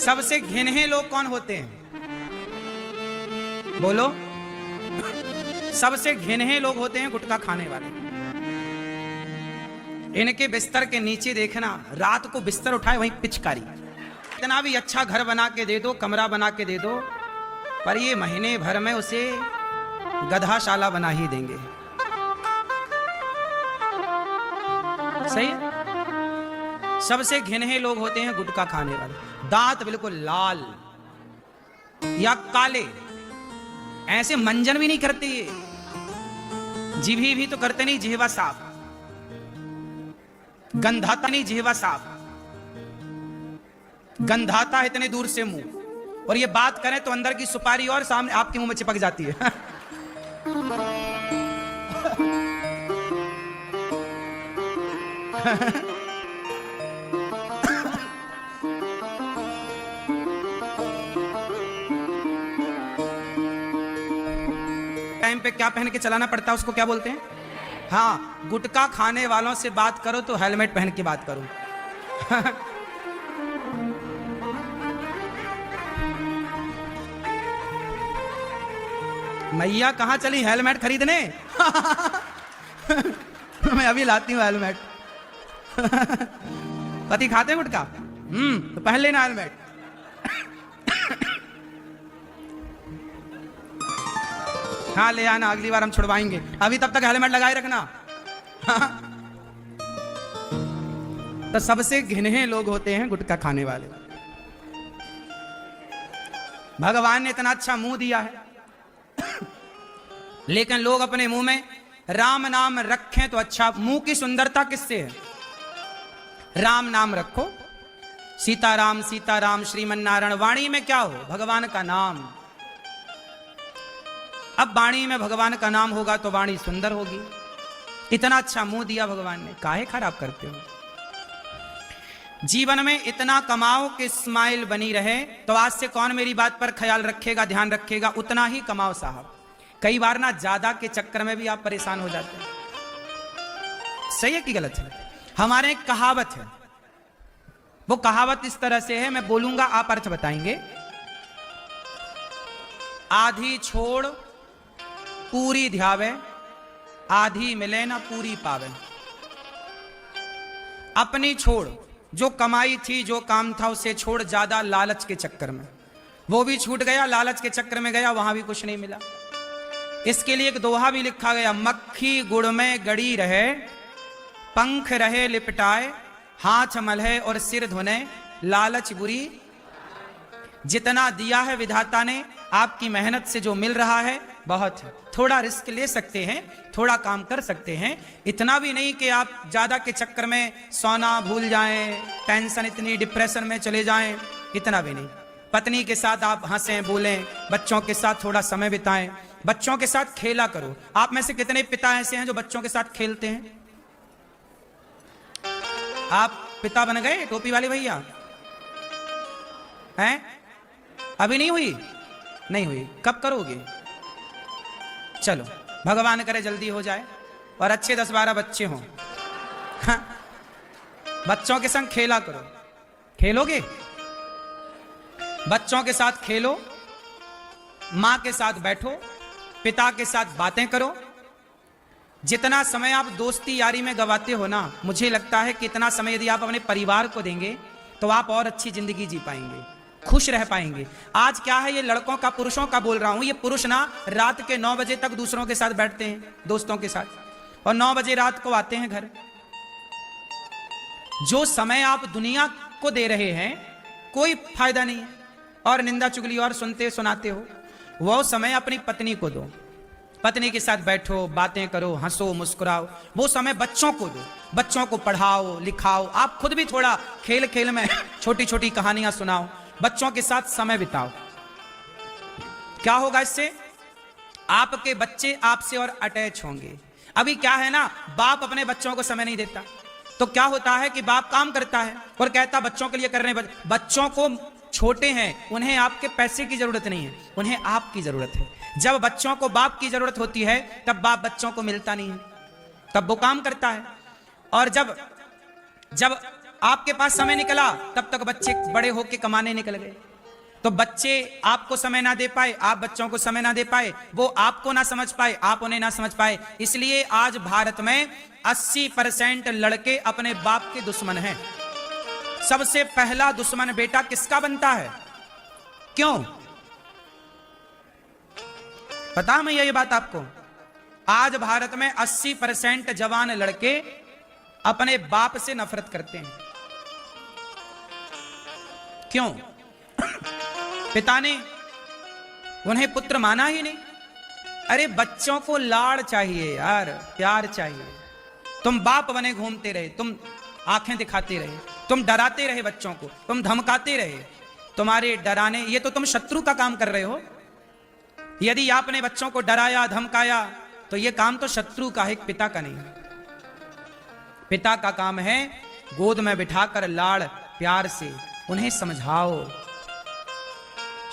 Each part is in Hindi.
सबसे घिन्हे लोग कौन होते हैं? बोलो। सबसे घिन्हे लोग होते हैं गुटखा खाने वाले। इनके बिस्तर के नीचे देखना, रात को बिस्तर उठाए वहीं पिचकारी। इतना भी अच्छा घर बना के दे दो, कमरा बना के दे दो, पर ये महीने भर में उसे गधाशाला बना ही देंगे। सही है? सबसे घिन्हे लोग होते हैं गुटखा खाने वाले। दांत बिल्कुल लाल या काले, ऐसे मंजन भी नहीं करते ये, जीभी भी तो करते नहीं, जिह्वा साफ, गंधाता नहीं जिह्वा साफ, गंधाता है इतने दूर से मुंह, और ये बात करें तो अंदर की सुपारी और सामने आपके मुंह में चिपक जाती है। टाइम पे क्या पहन के चलाना पड़ता है उसको क्या बोलते हैं? हाँ, गुटखा खाने वालों से बात करो तो हेलमेट पहन के बात करो। मैया कहाँ चली हेलमेट खरीदने? मैं अभी लाती हूँ हेलमेट। पति खाते हैं गुटखा? तो पहन लेना हेलमेट। हाँ ले आना, अगली बार हम छुड़वाएंगे, अभी तब तक हेलमेट लगाए रखना। तो सबसे घिन्हे लोग होते हैं गुटखा खाने वाले। भगवान ने इतना अच्छा मुंह दिया है, लेकिन लोग अपने मुंह में राम नाम रखें तो अच्छा। मुंह की सुंदरता किससे है? राम नाम रखो, सीताराम सीताराम श्रीमन नारायण। वाणी में क्या हो? भगवान का नाम। अब वाणी में भगवान का नाम होगा तो वाणी सुंदर होगी। इतना अच्छा मुंह दिया भगवान ने, काहे खराब करते हो? जीवन में इतना कमाओ कि स्माइल बनी रहे, तो आज से कौन मेरी बात पर ख्याल रखेगा, ध्यान रखेगा? उतना ही कमाओ साहब। कई बार ना ज्यादा के चक्कर में भी आप परेशान हो जाते हैं। सही है कि गलत है? हमारे एक कहावत है, वो कहावत इस तरह से है, मैं बोलूंगा आप अर्थ बताएंगे। आधी छोड़ पूरी ध्यावे, आधी मिले ना पूरी पावे। अपनी छोड़, जो कमाई थी, जो काम था उसे छोड़, ज्यादा लालच के चक्कर में वो भी छूट गया, लालच के चक्कर में गया, वहां भी कुछ नहीं मिला। इसके लिए एक दोहा भी लिखा गया, मक्खी गुड़ में गड़ी रहे, पंख रहे लिपटाए, हाथ मलहे और सिर धुने, लालच बुरी। जितना दिया है विधाता ने, आपकी मेहनत से जो मिल रहा है बहुत है। थोड़ा रिस्क ले सकते हैं, थोड़ा काम कर सकते हैं, इतना भी नहीं कि आप ज्यादा के चक्कर में सोना भूल जाएं, टेंशन इतनी डिप्रेशन में चले जाएं, इतना भी नहीं। पत्नी के साथ आप हंसें बोलें, बच्चों के साथ थोड़ा समय बिताएं, बच्चों के साथ खेला करो। आप में से कितने पिता ऐसे हैं जो बच्चों के साथ खेलते हैं? आप पिता बन गए टोपी वाले भैया? हैं? अभी नहीं हुई? नहीं हुई, कब करोगे? चलो भगवान करे जल्दी हो जाए और अच्छे 10-12 बच्चे हों। हाँ? बच्चों के संग खेला करो। खेलोगे? बच्चों के साथ खेलो, मां के साथ बैठो, पिता के साथ बातें करो। जितना समय आप दोस्ती यारी में गवाते हो ना, मुझे लगता है कि इतना समय यदि आप अपने परिवार को देंगे तो आप और अच्छी जिंदगी जी पाएंगे, खुश रह पाएंगे। आज क्या है, ये लड़कों का, पुरुषों का बोल रहा हूं, ये पुरुष ना रात के 9 बजे तक दूसरों के साथ बैठते हैं, दोस्तों के साथ, और 9 बजे रात को आते हैं घर। जो समय आप दुनिया को दे रहे हैं कोई फायदा नहीं है, और निंदा चुगली और सुनते सुनाते हो, वो समय अपनी पत्नी को दो। पत्नी के साथ बैठो, बातें करो, हंसो मुस्कुराओ। वो समय बच्चों को दो, बच्चों को पढ़ाओ लिखाओ। आप खुद भी थोड़ा खेल खेल में छोटी छोटी कहानियां सुनाओ, बच्चों के साथ समय बिताओ। क्या होगा इससे? आपके बच्चे आपसे और अटैच होंगे। अभी क्या है ना, बाप अपने बच्चों को समय नहीं देता, तो क्या होता है कि बाप काम करता है और कहता बच्चों के लिए कर रहे हैं। बच्चों को, छोटे हैं, उन्हें आपके पैसे की जरूरत नहीं है, उन्हें आपकी जरूरत है। जब बच्चों को बाप की जरूरत होती है तब बाप बच्चों को मिलता नहीं है, तब वो काम करता है। और जब आपके पास समय निकला, तब तक बच्चे बड़े होके कमाने निकल गए। तो बच्चे आपको समय ना दे पाए, आप बच्चों को समय ना दे पाए, वो आपको ना समझ पाए, आप उन्हें ना समझ पाए। इसलिए आज भारत में 80% लड़के अपने बाप के दुश्मन हैं। सबसे पहला दुश्मन बेटा किसका बनता है? क्यों पता मैं ये बात आपको? आज भारत में 80% जवान लड़के अपने बाप से नफरत करते हैं। क्यों? पिता ने उन्हें पुत्र माना ही नहीं। अरे बच्चों को लाड़ चाहिए यार, प्यार चाहिए। तुम बाप बने घूमते रहे, तुम आंखें दिखाते रहे, तुम डराते रहे बच्चों को, तुम धमकाते रहे। तुम्हारे डराने, ये तो तुम शत्रु का काम कर रहे हो। यदि आपने बच्चों को डराया, धमकाया, तो ये काम तो शत्रु का है, पिता का नहीं। पिता का काम है गोद में बिठाकर लाड़ प्यार से उन्हें समझाओ।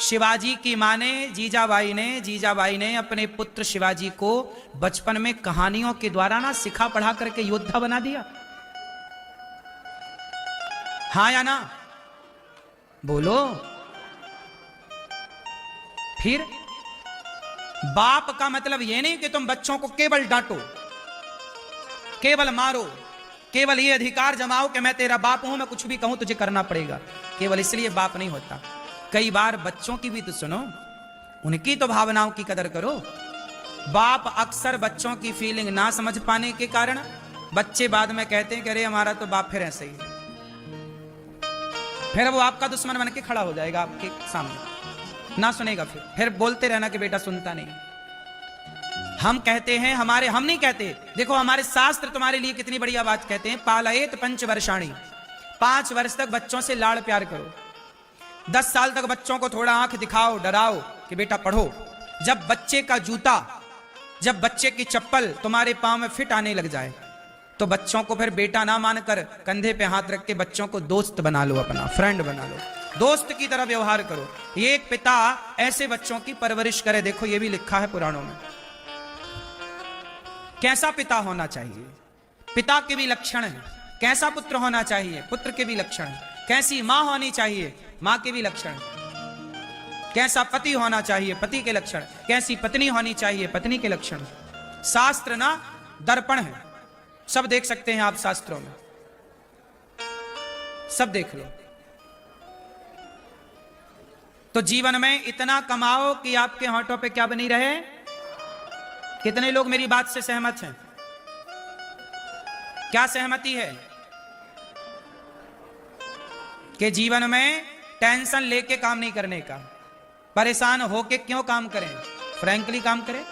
शिवाजी की मां ने, जीजाबाई ने अपने पुत्र शिवाजी को बचपन में कहानियों के द्वारा ना सिखा पढ़ा करके योद्धा बना दिया। हाँ या ना? बोलो। फिर बाप का मतलब यह नहीं कि तुम बच्चों को केवल डांटो, केवल मारो, केवल ये अधिकार जमाओ कि मैं तेरा बाप हूं, मैं कुछ भी कहूं तुझे करना पड़ेगा। केवल इसलिए बाप नहीं होता। कई बार बच्चों की भी तो सुनो, उनकी तो भावनाओं की कदर करो। बाप अक्सर बच्चों की फीलिंग ना समझ पाने के कारण बच्चे बाद में कहते हैं कि अरे हमारा तो बाप फिर ऐसे ही है। फिर वो आपका दुश्मन बन के खड़ा हो जाएगा आपके सामने, ना सुनेगा। फिर बोलते रहना कि बेटा सुनता नहीं। हम कहते हैं, हम नहीं कहते, देखो हमारे शास्त्र तुम्हारे लिए कितनी बढ़िया बात कहते हैं। पालयेत पंचवर्षाणि, 5 वर्ष तक बच्चों से लाड़ प्यार करो। 10 साल तक बच्चों को थोड़ा आंख दिखाओ, डराओ कि बेटा पढ़ो। जब बच्चे का जूता, जब बच्चे की चप्पल तुम्हारे पांव में फिट आने लग जाए, तो बच्चों को फिर बेटा ना मानकर कंधे पे हाथ रख के बच्चों को दोस्त बना लो, अपना फ्रेंड बना लो, दोस्त की तरह व्यवहार करो। ये एक पिता ऐसे बच्चों की परवरिश करे। देखो ये भी लिखा है पुराणों में, कैसा पिता होना चाहिए। पिता के भी लक्षण हैं। कैसा पुत्र होना चाहिए, पुत्र के भी लक्षण हैं। कैसी मां होनी चाहिए, मां के भी लक्षण। कैसा पति होना चाहिए, पति के लक्षण। कैसी पत्नी होनी चाहिए, पत्नी के लक्षण। शास्त्र ना दर्पण है, सब देख सकते हैं आप शास्त्रों में, सब देख लो। तो जीवन में इतना कमाओ कि आपके होंठों पे क्या बनी रहे। कितने लोग मेरी बात से सहमत हैं? क्या सहमति है कि जीवन में टेंशन लेके काम नहीं करने का, परेशान होके क्यों काम करें, फ्रैंकली काम करें।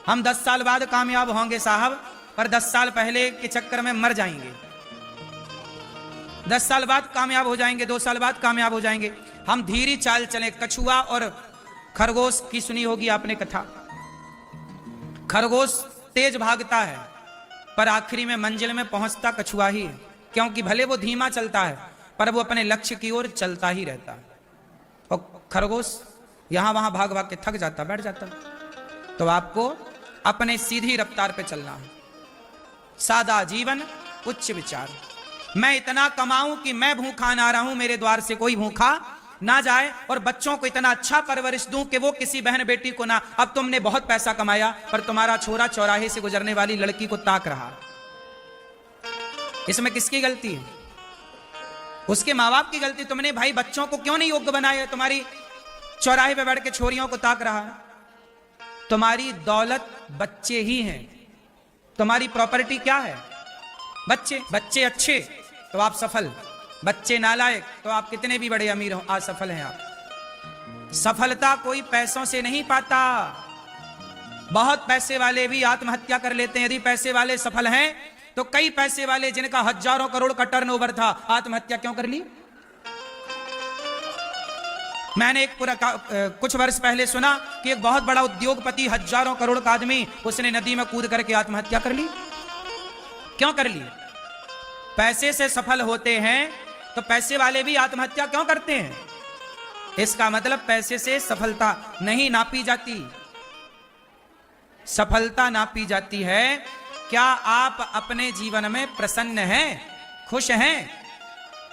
हम 10 साल बाद कामयाब होंगे साहब, पर 10 साल पहले के चक्कर में मर जाएंगे। 10 साल बाद कामयाब हो जाएंगे, 2 साल बाद कामयाब हो जाएंगे। हम धीरे चाल चले। कछुआ और खरगोश की सुनी होगी आपने कथा। खरगोश तेज भागता है, पर आखिरी में मंजिल में पहुंचता कछुआ ही है, क्योंकि भले वो धीमा चलता है पर वो अपने लक्ष्य की ओर चलता ही रहता है। और खरगोश यहां वहां भाग भाग के थक जाता, बैठ जाता। तो आपको अपने सीधी रफ्तार पे चलना है। सादा जीवन, उच्च विचार। मैं इतना कमाऊं कि मैं भूखा ना रहूं, मेरे द्वार से कोई भूखा ना जाए, और बच्चों को इतना अच्छा परवरिश दूं कि वो किसी बहन बेटी को ना। अब तुमने बहुत पैसा कमाया, पर तुम्हारा छोरा चौराहे से गुजरने वाली लड़की को ताक रहा, इसमें किसकी गलती है? उसके माँ बाप की गलती। तुमने भाई बच्चों को क्यों नहीं योग्य बनाया? तुम्हारी चौराहे पे बैठ के छोरियों को ताक रहा है। तुम्हारी दौलत बच्चे ही हैं, तुम्हारी प्रॉपर्टी क्या है? बच्चे। बच्चे अच्छे तो आप सफल, बच्चे नालायक तो आप कितने भी बड़े अमीर हो, असफल हैं आप। सफलता कोई पैसों से नहीं पाता। बहुत पैसे वाले भी आत्महत्या कर लेते हैं। यदि पैसे वाले सफल हैं तो कई पैसे वाले जिनका हजारों करोड़ का टर्नओवर था, आत्महत्या क्यों कर ली? मैंने कुछ वर्ष पहले सुना कि एक बहुत बड़ा उद्योगपति, हजारों करोड़ का आदमी, उसने नदी में कूद करके आत्महत्या कर ली। क्यों कर ली? पैसे से सफल होते हैं तो पैसे वाले भी आत्महत्या क्यों करते हैं? इसका मतलब पैसे से सफलता नहीं नापी जाती। सफलता नापी जाती है क्या आप अपने जीवन में प्रसन्न हैं, खुश हैं,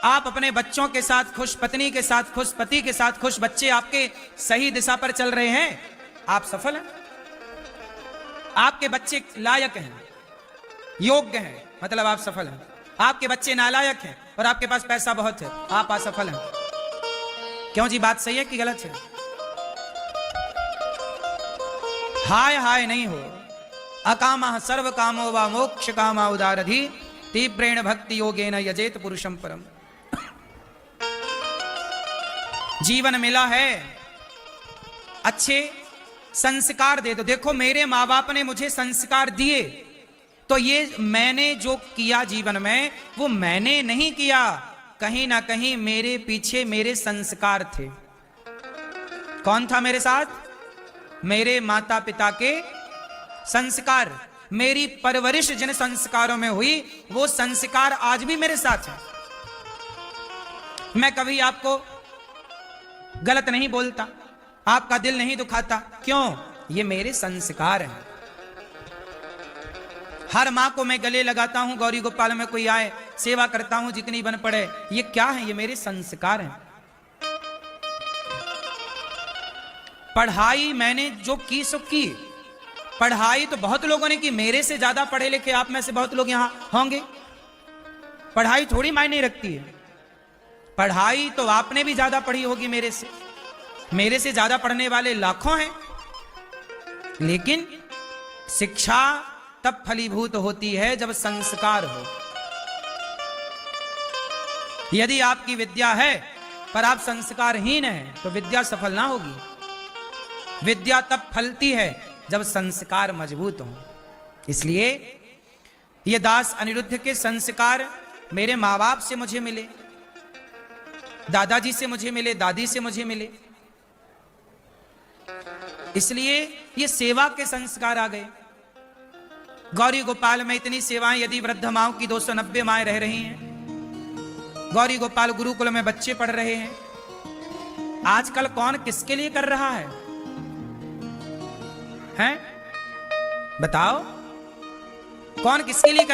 आप अपने बच्चों के साथ खुश, पत्नी के साथ खुश, पति के साथ खुश, बच्चे आपके सही दिशा पर चल रहे हैं, आप सफल हैं। आपके बच्चे लायक हैं, योग्य हैं, मतलब आप सफल हैं। आपके बच्चे नालायक हैं और आपके पास पैसा बहुत है, आप असफल हैं। क्यों जी, बात सही है कि गलत है? हाय हाय नहीं हो। अकामः सर्व कामो वा मोक्ष कामा उदारधि तीव्रेण भक्ति योगेन यजेत पुरुषम परम। जीवन मिला है, अच्छे संस्कार दे दो। देखो मेरे माँ बाप ने मुझे संस्कार दिए, तो ये मैंने जो किया जीवन में वो मैंने नहीं किया, कहीं ना कहीं मेरे पीछे मेरे संस्कार थे। कौन था मेरे साथ? मेरे माता पिता के संस्कार। मेरी परवरिश जिन संस्कारों में हुई वो संस्कार आज भी मेरे साथ हैं। मैं कभी आपको गलत नहीं बोलता, आपका दिल नहीं दुखाता। क्यों? ये मेरे संस्कार हैं। हर मां को मैं गले लगाता हूं, गौरी गोपाल में कोई आए सेवा करता हूं जितनी बन पड़े। ये क्या है? ये मेरे संस्कार हैं। पढ़ाई मैंने जो की सो की। पढ़ाई तो बहुत लोगों ने की, मेरे से ज्यादा पढ़े लिखे आप में से बहुत लोग यहां होंगे। पढ़ाई थोड़ी मायने रखती है। पढ़ाई तो आपने भी ज्यादा पढ़ी होगी मेरे से। मेरे से ज्यादा पढ़ने वाले लाखों हैं, लेकिन शिक्षा तब फलीभूत होती है जब संस्कार हो। यदि आपकी विद्या है पर आप संस्कारहीन हैं तो विद्या सफल ना होगी। विद्या तब फलती है जब संस्कार मजबूत हो। इसलिए ये दास अनिरुद्ध के संस्कार मेरे माँ बाप से मुझे मिले, दादाजी से मुझे मिले, दादी से मुझे मिले। इसलिए ये सेवा के संस्कार आ गए। गौरी गोपाल में इतनी सेवाएं, यदि वृद्ध माओं की 290 माएं रह रही हैं, गौरी गोपाल गुरुकुल में बच्चे पढ़ रहे हैं। आजकल कौन किसके लिए कर रहा है? हैं? बताओ, कौन किसके लिए कर